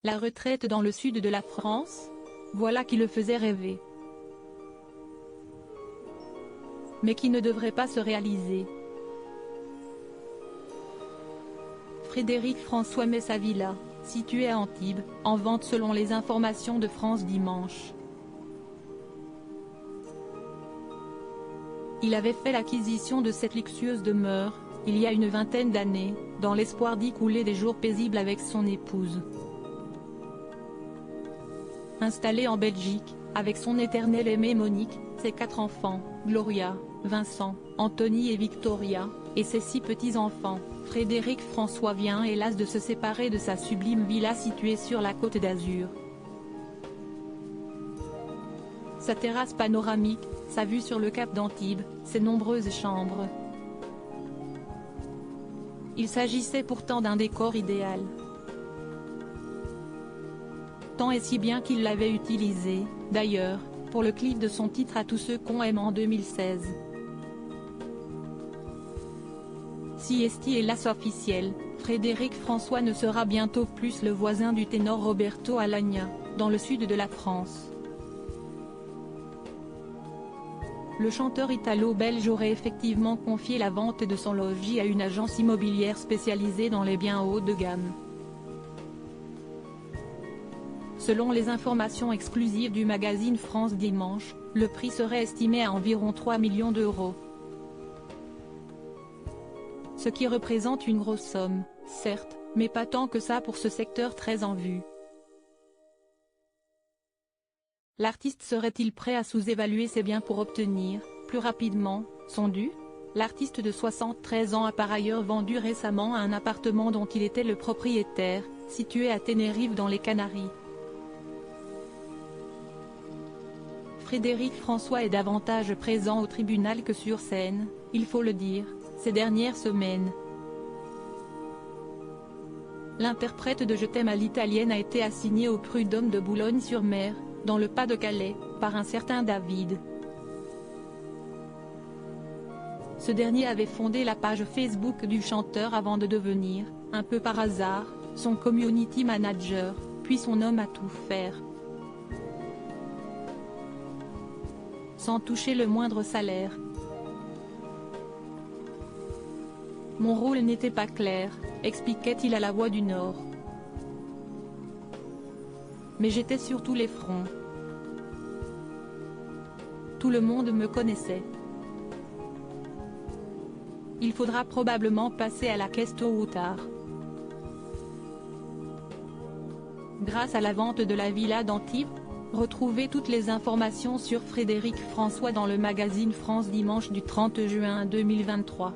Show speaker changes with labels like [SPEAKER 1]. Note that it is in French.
[SPEAKER 1] La retraite dans le sud de la France? Voilà qui le faisait rêver. Mais qui ne devrait pas se réaliser. Frédéric François met sa villa, située à Antibes, en vente selon les informations de France Dimanche. Il avait fait l'acquisition de cette luxueuse demeure, il y a une vingtaine d'années, dans l'espoir d'y couler des jours paisibles avec son épouse. Installé en Belgique, avec son éternelle aimée Monique, ses 4 enfants, Gloria, Vincent, Anthony et Victoria, et ses 6 petits-enfants, Frédéric François vient hélas de se séparer de sa sublime villa située sur la Côte d'Azur. Sa terrasse panoramique, sa vue sur le cap d'Antibes, ses nombreuses chambres. Il s'agissait pourtant d'un décor idéal. Tant et si bien qu'il l'avait utilisé, d'ailleurs, pour le clip de son titre À tous ceux qu'on aime en 2016. Si esti hélas officiel, Frédéric François ne sera bientôt plus le voisin du ténor Roberto Alagna, dans le sud de la France. Le chanteur italo-belge aurait effectivement confié la vente de son logis à une agence immobilière spécialisée dans les biens haut de gamme. Selon les informations exclusives du magazine France Dimanche, le prix serait estimé à environ 3 millions d'euros. Ce qui représente une grosse somme, certes, mais pas tant que ça pour ce secteur très en vue. L'artiste serait-il prêt à sous-évaluer ses biens pour obtenir, plus rapidement, son dû? L'artiste de 73 ans a par ailleurs vendu récemment un appartement dont il était le propriétaire, situé à Tenerife dans les Canaries. Frédéric François est davantage présent au tribunal que sur scène, il faut le dire, ces dernières semaines. L'interprète de Je t'aime à l'italienne a été assigné au prud'homme de Boulogne-sur-Mer, dans le Pas-de-Calais, par un certain David. Ce dernier avait fondé la page Facebook du chanteur avant de devenir, un peu par hasard, son community manager, puis son homme à tout faire. Sans toucher le moindre salaire. Mon rôle n'était pas clair, expliquait-il à La Voix du Nord. Mais j'étais sur tous les fronts. Tout le monde me connaissait. Il faudra probablement passer à la caisse tôt ou tard. Grâce à la vente de la villa d'Antibes, retrouvez toutes les informations sur Frédéric François dans le magazine France Dimanche du 30 juin 2023.